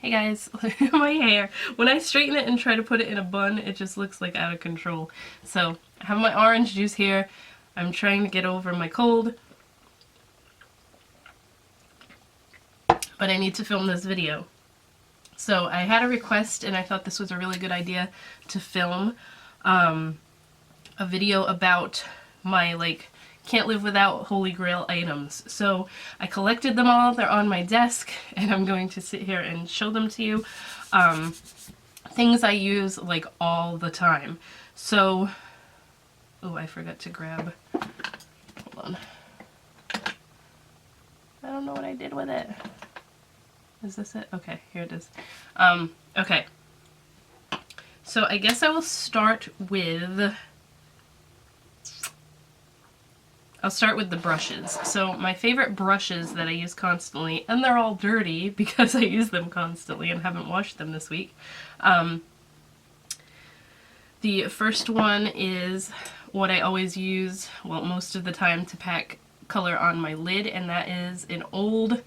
Hey guys, my hair. When I straighten it and try to put it in a bun, it just looks like out of control. So, I have my orange juice here. I'm trying to get over my cold. But I need to film this video. So, I had a request and I thought this was a really good idea to film a video about my, can't live without Holy Grail items. So I collected them all, they're on my desk, and I'm going to sit here and show them to you. Things I use all the time. So, oh, I forgot to grab, hold on. I don't know what I did with it. Is this it? Okay, here it is. Okay. So I guess I will start with the brushes. So my favorite brushes that I use constantly, and they're all dirty because I use them constantly and haven't washed them this week. The first one is what I always use, well, most of the time to pack color on my lid, and that is an old,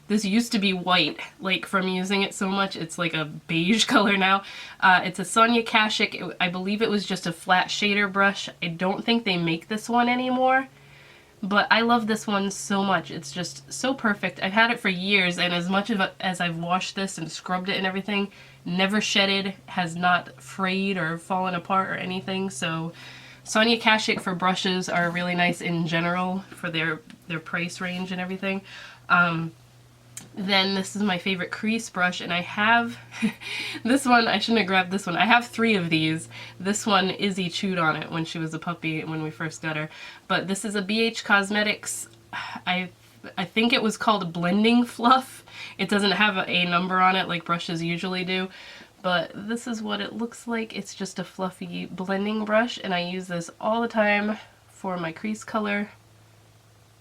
this used to be white, from using it so much, it's like a beige color now. It's a Sonia Kashuk. I believe it was just a flat shader brush. I don't think they make this one anymore. But I love this one so much. It's just so perfect. I've had it for years, and as much as I've washed this and scrubbed it and everything, never shedded, has not frayed or fallen apart or anything. So Sonia Kashuk for brushes are really nice in general for their price range and everything. Then this is my favorite crease brush, and I have this one. I shouldn't have grabbed this one. I have 3 of these. This one, Izzy chewed on it when she was a puppy when we first got her. But this is a BH Cosmetics, I think it was called Blending Fluff. It doesn't have a number on it like brushes usually do. But this is what it looks like. It's just a fluffy blending brush, and I use this all the time for my crease color.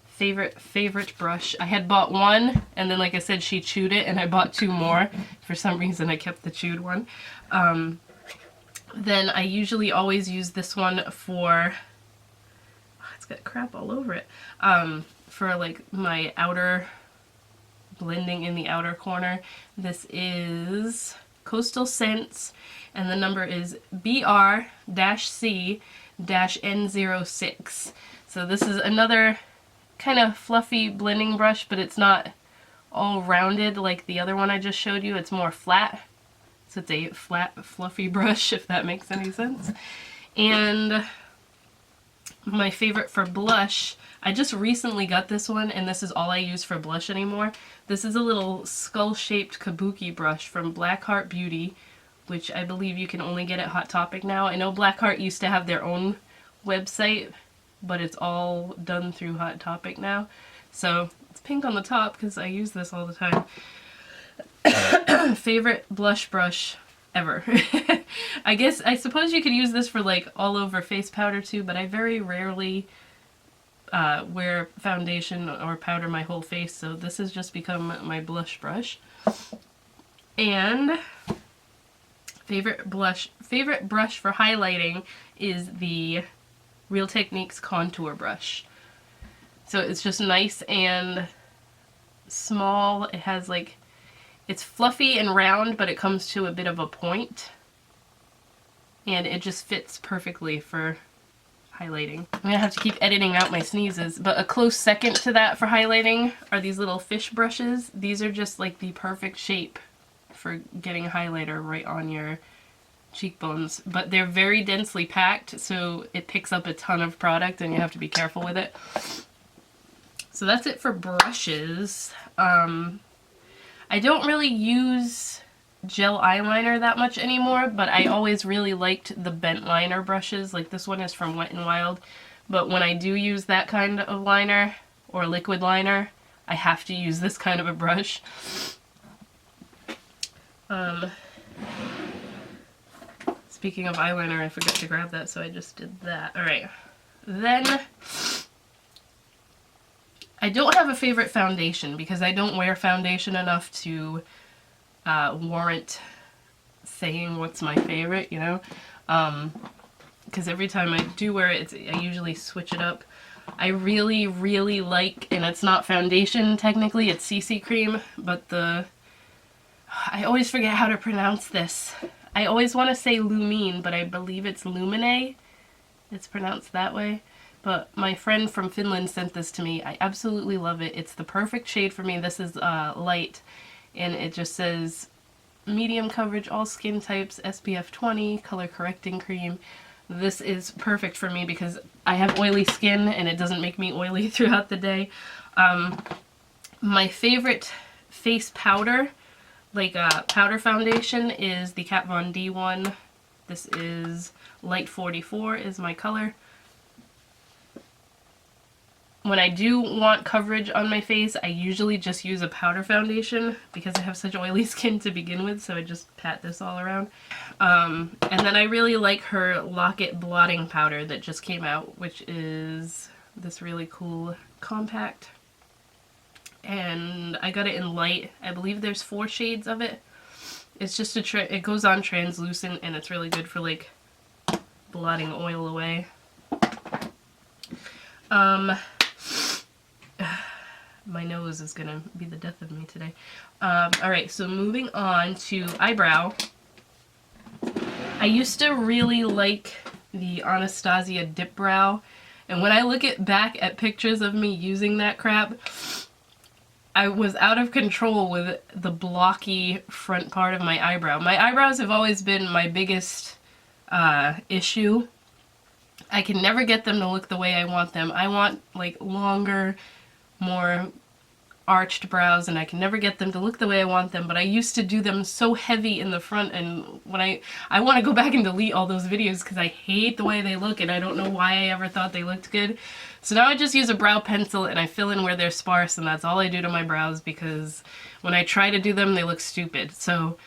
Favorite brush. I had bought one, and then like I said, she chewed it, and I bought 2 more. For some reason I kept the chewed one. Then I usually always use this one for, oh, it's got crap all over it, for my outer, blending in the outer corner. This is Coastal Scents, and the number is BR-C-N06. So this is another kind of fluffy blending brush, but it's not all rounded like the other one I just showed you. It's more flat. So it's a flat, fluffy brush, if that makes any sense. And my favorite for blush, I just recently got this one, and this is all I use for blush anymore. This is a little skull-shaped kabuki brush from Blackheart Beauty, which I believe you can only get at Hot Topic now. I know Blackheart used to have their own website, but it's all done through Hot Topic now. So it's pink on the top because I use this all the time. Favorite blush brush ever. I suppose you could use this for all over face powder too, but I very rarely wear foundation or powder my whole face, so this has just become my blush brush. And favorite brush for highlighting is the Real Techniques contour brush. So it's just nice and small. It has it's fluffy and round, but it comes to a bit of a point. And it just fits perfectly for highlighting. I'm gonna have to keep editing out my sneezes, but a close second to that for highlighting are these little fish brushes. These are just the perfect shape for getting highlighter right on your cheekbones, but they're very densely packed, so it picks up a ton of product and you have to be careful with it. So that's it for brushes. I don't really use gel eyeliner that much anymore, but I always really liked the bent liner brushes. This one is from Wet n Wild, but when I do use that kind of liner or liquid liner, I have to use this kind of a brush. Speaking of eyeliner, I forgot to grab that, so I just did that. Alright. Then, I don't have a favorite foundation because I don't wear foundation enough to warrant saying what's my favorite, you know? Because every time I do wear it, I usually switch it up. I really, really like, and it's not foundation technically, it's CC cream, but the I always forget how to pronounce this. I always want to say Lumine, but I believe it's Lumine. It's pronounced that way. But my friend from Finland sent this to me. I absolutely love it. It's the perfect shade for me. This is light, and it just says medium coverage, all skin types, SPF 20, color correcting cream. This is perfect for me because I have oily skin and it doesn't make me oily throughout the day. My favorite face powder, like powder foundation, is the Kat Von D one. This is Light 44 is my color. When I do want coverage on my face, I usually just use a powder foundation because I have such oily skin to begin with, so I just pat this all around. And then I really like her Locket blotting powder that just came out, which is this really cool compact. And I got it in light. I believe there's 4 shades of it. It's just it goes on translucent, and it's really good for like blotting oil away. My nose is gonna be the death of me today. Alright, so moving on to eyebrow. I used to really like the Anastasia Dip Brow, and when I look back at pictures of me using that crap, I was out of control with the blocky front part of my eyebrow. My eyebrows have always been my biggest issue. I can never get them to look the way I want them. I want like longer, more arched brows, and I can never get them to look the way I want them, but I used to do them so heavy in the front, and when I want to go back and delete all those videos because I hate the way they look, and I don't know why I ever thought they looked good. So now I just use a brow pencil and I fill in where they're sparse, and that's all I do to my brows because when I try to do them, they look stupid. So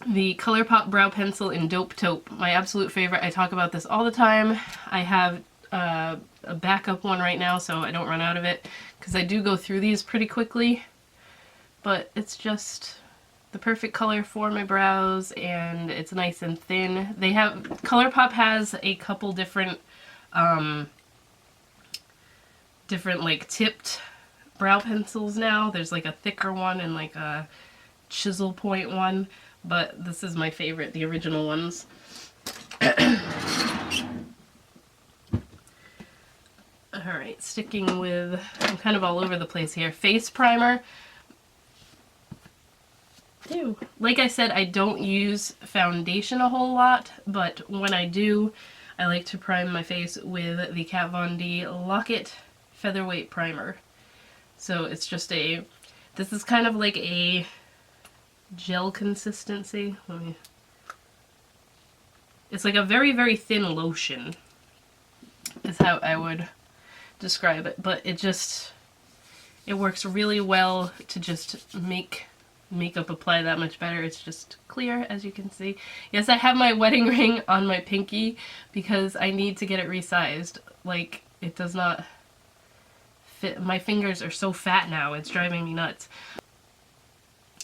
the ColourPop brow pencil in Dope Taupe, my absolute favorite. I talk about this all the time. I have a backup one right now so I don't run out of it because I do go through these pretty quickly, but it's just the perfect color for my brows, and it's nice and thin. They have, ColourPop has a couple different like tipped brow pencils now. There's like a thicker one and like a chisel point one, but this is my favorite, the original ones. Alright, sticking with, I'm kind of all over the place here, face primer. Ew. Like I said, I don't use foundation a whole lot, but when I do, I like to prime my face with the Kat Von D Locket Featherweight primer. So it's just this is kind of like a gel consistency. It's like a very, very thin lotion is how I would describe it, but it works really well to just make makeup apply that much better. It's just clear, as you can see. Yes, I have my wedding ring on my pinky because I need to get it resized. Like, it does not fit. My fingers are so fat now, it's driving me nuts.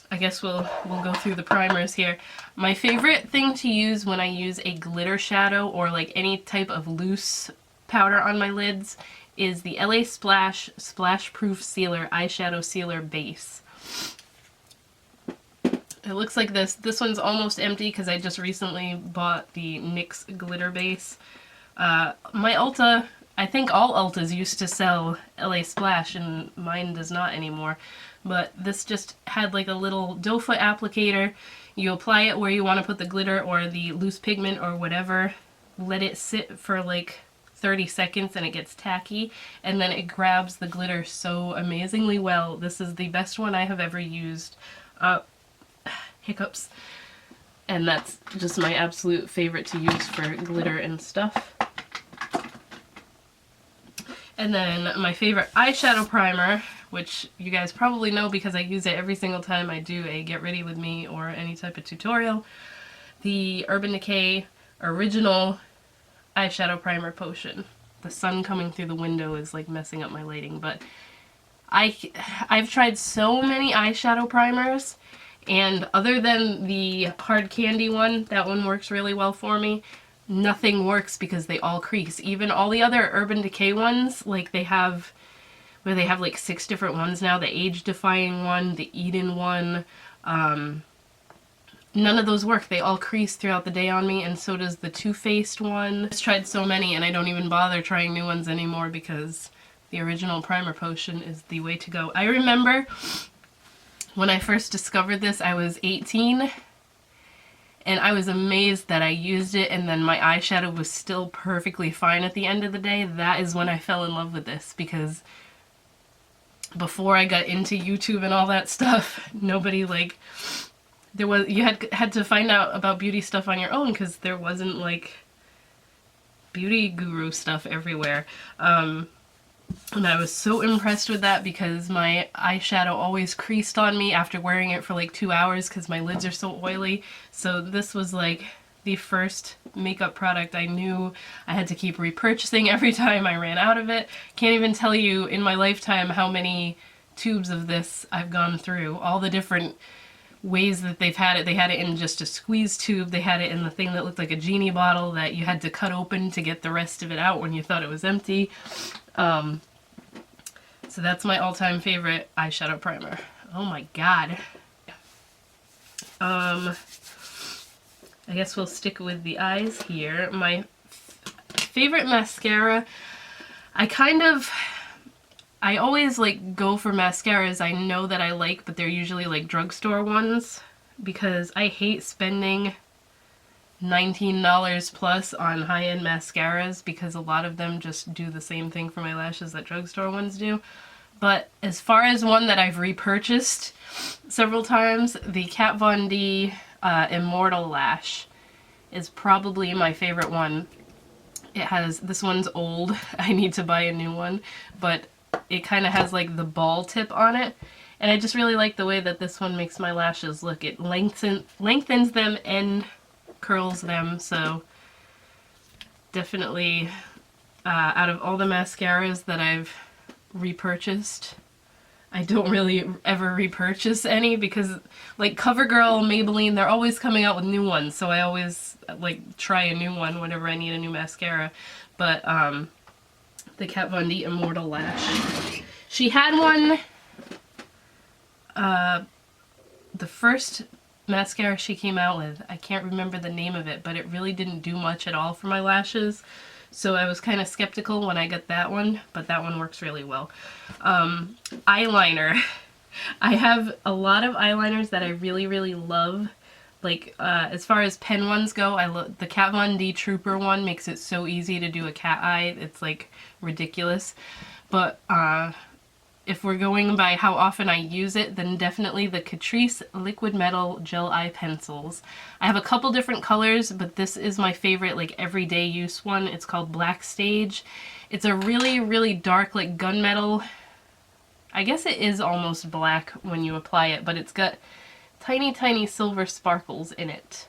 I guess we'll go through the primers here. My favorite thing to use when I use a glitter shadow or like any type of loose powder on my lids is the LA Splash Splash Proof Sealer Eyeshadow Sealer Base. It looks like this. This one's almost empty because I just recently bought the NYX glitter base. My Ulta, I think all Ultas used to sell LA Splash and mine does not anymore. But this just had like a little doe foot applicator. You apply it where you want to put the glitter or the loose pigment or whatever. Let it sit for like 30 seconds and it gets tacky, and then it grabs the glitter so amazingly well. This is the best one I have ever used. Hiccups. And that's just my absolute favorite to use for glitter and stuff. And then my favorite eyeshadow primer, which you guys probably know because I use it every single time I do a Get Ready With Me or any type of tutorial, the Urban Decay Original Eyeshadow Primer Potion. The sun coming through the window is like messing up my lighting, but I've tried so many eyeshadow primers, and other than the hard candy one, that one works really well for me, nothing works because they all crease. Even all the other Urban Decay ones, like they have like 6 different ones now, the age defying one, the Eden one, None of those work. They all crease throughout the day on me, and so does the Too Faced one. I've tried so many, and I don't even bother trying new ones anymore because the original primer potion is the way to go. I remember when I first discovered this, I was 18, and I was amazed that I used it and then my eyeshadow was still perfectly fine at the end of the day. That is when I fell in love with this, because before I got into YouTube and all that stuff, nobody, like, you had to find out about beauty stuff on your own, because there wasn't, like, beauty guru stuff everywhere. And I was so impressed with that because my eyeshadow always creased on me after wearing it for like 2 hours because my lids are so oily. So this was like the first makeup product I knew I had to keep repurchasing every time I ran out of it. Can't even tell you in my lifetime how many tubes of this I've gone through. All the different ways that they've had it. They had it in just a squeeze tube. They had it in the thing that looked like a genie bottle that you had to cut open to get the rest of it out when you thought it was empty. So that's my all-time favorite eyeshadow primer. Oh my god. I guess we'll stick with the eyes here. My favorite mascara, I always like go for mascaras I know that I like, but they're usually like drugstore ones, because I hate spending $19 plus on high-end mascaras because a lot of them just do the same thing for my lashes that drugstore ones do. But as far as one that I've repurchased several times, the Kat Von D Immortal Lash is probably my favorite one. It has, this one's old, I need to buy a new one, but it kind of has like the ball tip on it. And I just really like the way that this one makes my lashes look. It lengthens them and curls them, so definitely out of all the mascaras that I've repurchased, I don't really ever repurchase any because, like, CoverGirl, Maybelline, they're always coming out with new ones, so I always like try a new one whenever I need a new mascara. But the Kat Von D Immortal Lash, she had one, the first mascara she came out with, I can't remember the name of it, but it really didn't do much at all for my lashes. So I was kind of skeptical when I got that one, but that one works really well. Eyeliner. I have a lot of eyeliners that I really, really love. Like, as far as pen ones go, I love the Kat Von D Trooper one. Makes it so easy to do a cat eye. It's, like, ridiculous. But, if we're going by how often I use it, then definitely the Catrice Liquid Metal Gel Eye Pencils. I have a couple different colors, but this is my favorite, like, everyday use one. It's called Black Stage. It's a really, really dark, like, gunmetal. I guess it is almost black when you apply it, but it's got tiny, tiny silver sparkles in it.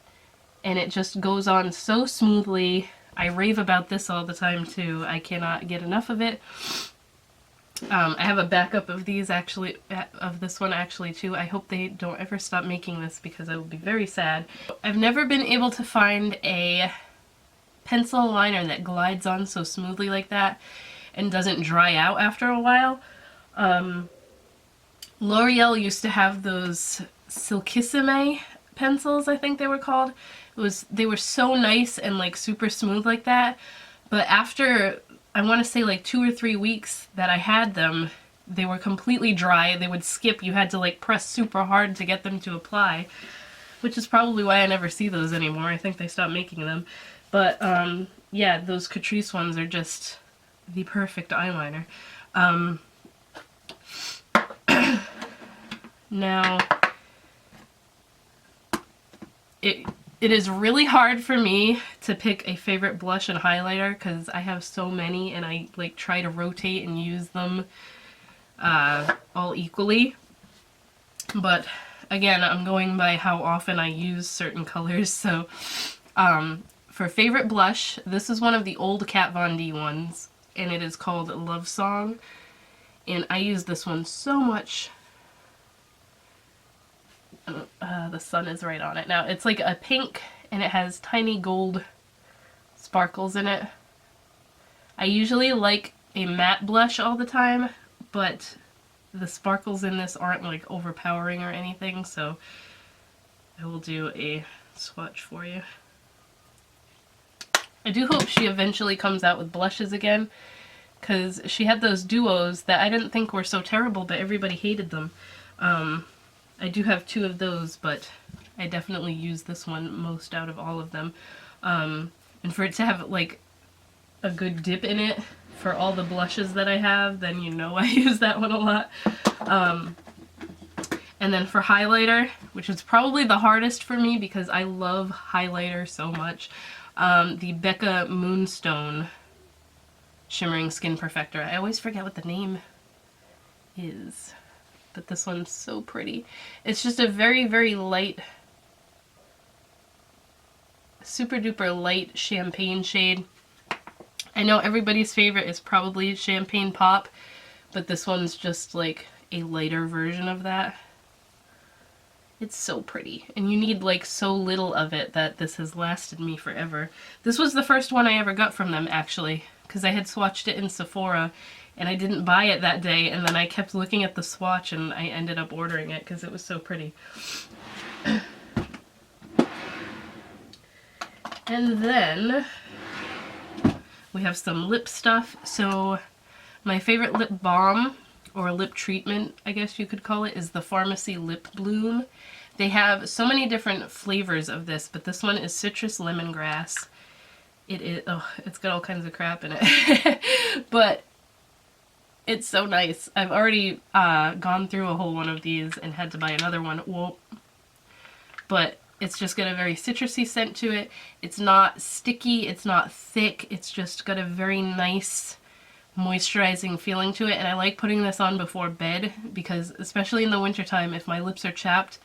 And it just goes on so smoothly. I rave about this all the time, too. I cannot get enough of it. I have a backup of these actually, of this one actually too. I hope they don't ever stop making this because I will be very sad. I've never been able to find a pencil liner that glides on so smoothly like that and doesn't dry out after a while. L'Oreal used to have those Silkissime pencils, I think they were called. They were so nice and like super smooth like that, but after I want to say like 2 or 3 weeks that I had them, they were completely dry. They would skip. You had to like press super hard to get them to apply, which is probably why I never see those anymore. I think they stopped making them. But yeah, those Catrice ones are just the perfect eyeliner. Now, it is really hard for me to pick a favorite blush and highlighter because I have so many and I like try to rotate and use them all equally. But again, I'm going by how often I use certain colors. So for favorite blush, this is one of the old Kat Von D ones and it is called Love Song. And I use this one so much. The sun is right on it. Now, it's like a pink, and it has tiny gold sparkles in it. I usually like a matte blush all the time, but the sparkles in this aren't like overpowering or anything, so I will do a swatch for you. I do hope she eventually comes out with blushes again, because she had those duos that I didn't think were so terrible, but everybody hated them. I do have 2 of those, but I definitely use this one most out of all of them. And for it to have like a good dip in it for all the blushes that I have, then you know I use that one a lot. And then for highlighter, which is probably the hardest for me because I love highlighter so much, the Bekaa Moonstone Shimmering Skin Perfector. I always forget what the name is, but this one's so pretty. It's just a very, very light, super duper light champagne shade. I know everybody's favorite is probably Champagne Pop, but this one's just like a lighter version of that. It's so pretty, and you need like so little of it that this has lasted me forever. This was the first one I ever got from them, actually, because I had swatched it in Sephora and I didn't buy it that day, and then I kept looking at the swatch and I ended up ordering it because it was so pretty. And then we have some lip stuff. So my favorite lip balm, or lip treatment, I guess you could call it, is the Pharmacy Lip Bloom. They have so many different flavors of this, but this one is citrus lemongrass. It is, oh, it's got all kinds of crap in it. But it's so nice. I've already gone through a whole one of these and had to buy another one. Whoa. But it's just got a very citrusy scent to it. It's not sticky, it's not thick, it's just got a very nice moisturizing feeling to it, and I like putting this on before bed because, especially in the wintertime, if my lips are chapped,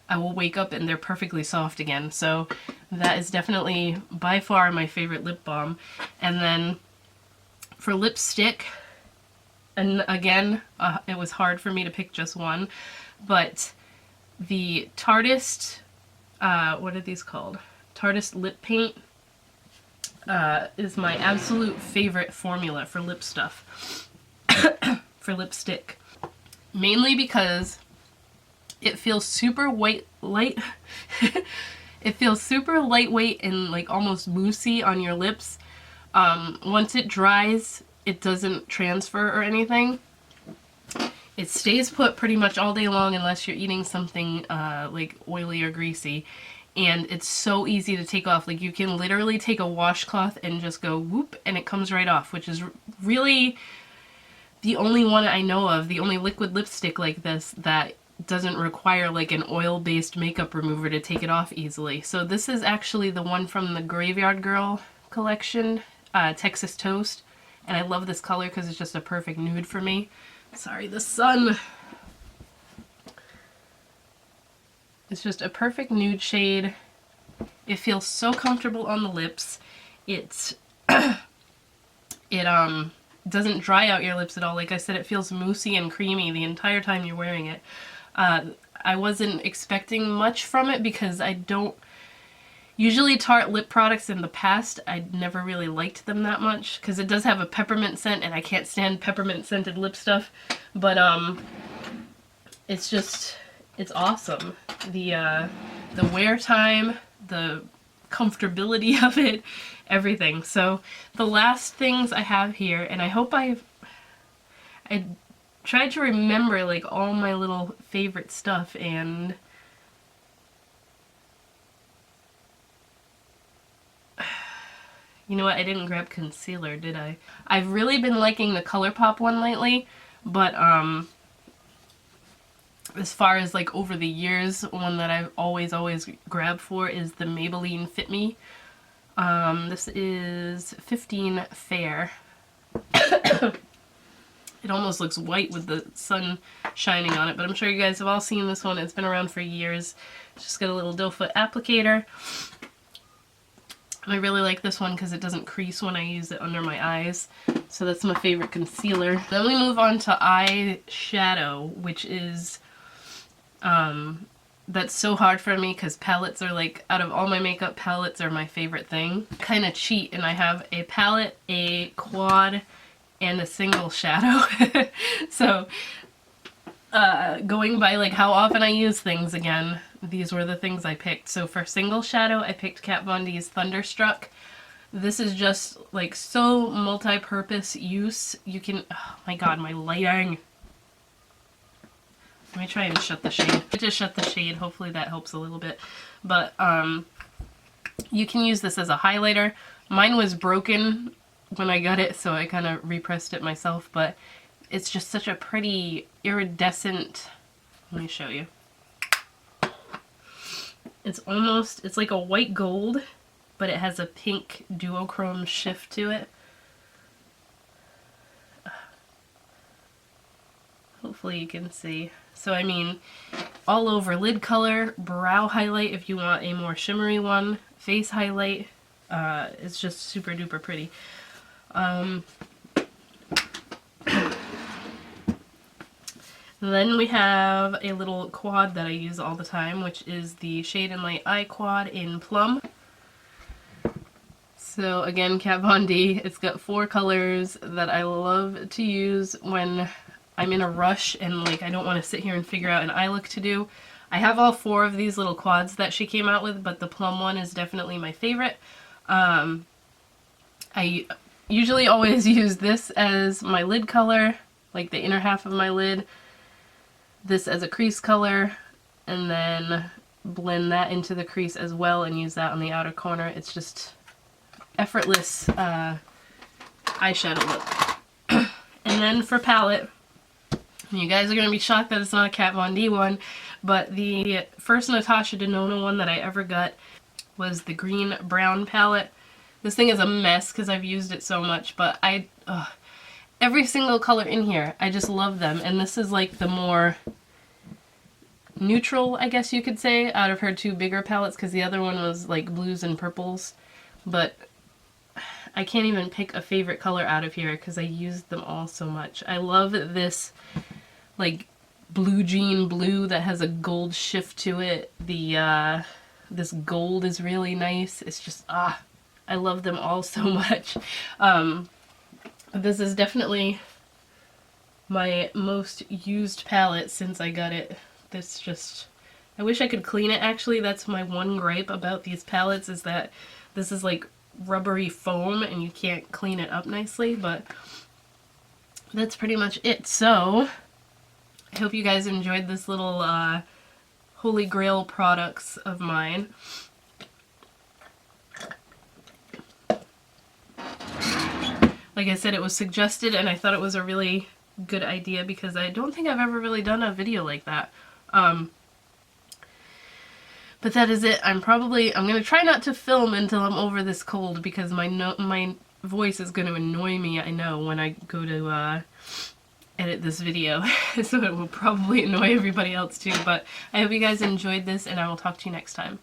I will wake up and they're perfectly soft again. So that is definitely by far my favorite lip balm. And then for lipstick, and again, it was hard for me to pick just one, but the Tardis, what are these called? Tardis Lip Paint is my absolute favorite formula for lip stuff, for lipstick. Mainly because it feels super light. It feels super lightweight and like almost moussey on your lips. Once it dries, it doesn't transfer or anything. It stays put pretty much all day long unless you're eating something like oily or greasy. And it's so easy to take off. Like, you can literally take a washcloth and just go whoop and it comes right off, which is really the only one I know of, the only liquid lipstick like this that doesn't require like an oil-based makeup remover to take it off easily. So this is actually the one from the Graveyard Girl collection, Texas Toast. And I love this color because it's just a perfect nude for me. Sorry, the sun. It's just a perfect nude shade. It feels so comfortable on the lips. It doesn't dry out your lips at all. Like I said, it feels moussey and creamy the entire time you're wearing it. I wasn't expecting much from it because I don't... Usually Tarte lip products in the past, I never really liked them that much because it does have a peppermint scent and I can't stand peppermint scented lip stuff. But it's just... it's awesome. The wear time, the comfortability of it, everything. So the last things I have here, and I hope I tried to remember like all my little favorite stuff, and you know what, I didn't grab concealer, did I? I've really been liking the ColourPop one lately, but as far as like over the years, one that I've always grabbed for is the Maybelline Fit Me. This is 15 Fair. It almost looks white with the sun shining on it, but I'm sure you guys have all seen this one. It's been around for years. It's just got a little doe foot applicator. I really like this one because it doesn't crease when I use it under my eyes. So that's my favorite concealer. Then we move on to eyeshadow, which is... that's so hard for me because palettes are like, out of all my makeup, palettes are my favorite thing. Kind of cheat, and I have a palette, a quad, and a single shadow. So Going by like how often I use things again, these were the things I picked. So for single shadow, I picked Kat Von D's Thunderstruck. This is just like so multi-purpose use. You can, oh my god, my lighting. Let me try and shut the shade. I just shut the shade, hopefully that helps a little bit. But you can use this as a highlighter. Mine was broken when I got it, so I kind of repressed it myself, but it's just such a pretty iridescent, let me show you. It's almost, it's like a white gold, but it has a pink duochrome shift to it. Hopefully you can see. So I mean, all over lid color, brow highlight if you want a more shimmery one, face highlight. It's just super duper pretty. Then we have a little quad that I use all the time, which is the Shade and Light Eye Quad in Plum. So again, Kat Von D. It's got 4 colors that I love to use when I'm in a rush and like I don't want to sit here and figure out an eye look to do. I have all 4 of these little quads that she came out with, but the Plum one is definitely my favorite. I usually always use this as my lid color, like the inner half of my lid. This as a crease color, and then blend that into the crease as well and use that on the outer corner. It's just effortless eyeshadow look. And then for palette, you guys are going to be shocked that it's not a Kat Von D one, but the first Natasha Denona one that I ever got was the green brown palette. This thing is a mess because I've used it so much, but every single color in here, I just love them. And this is like the more neutral, I guess you could say, out of her 2 bigger palettes, because the other one was like blues and purples. But I can't even pick a favorite color out of here because I used them all so much. I love this like blue jean blue that has a gold shift to it. The this gold is really nice. It's just, I love them all so much. This is definitely my most used palette since I got it. This just, I wish I could clean it actually. That's my one gripe about these palettes, is that this is like rubbery foam and you can't clean it up nicely, but that's pretty much it. So I hope you guys enjoyed this little Holy Grail products of mine. Like I said, it was suggested and I thought it was a really good idea because I don't think I've ever really done a video like that. But that is it. I'm gonna try not to film until I'm over this cold because my voice is gonna annoy me, I know, when I go to edit this video. So it will probably annoy everybody else too, but I hope you guys enjoyed this and I will talk to you next time.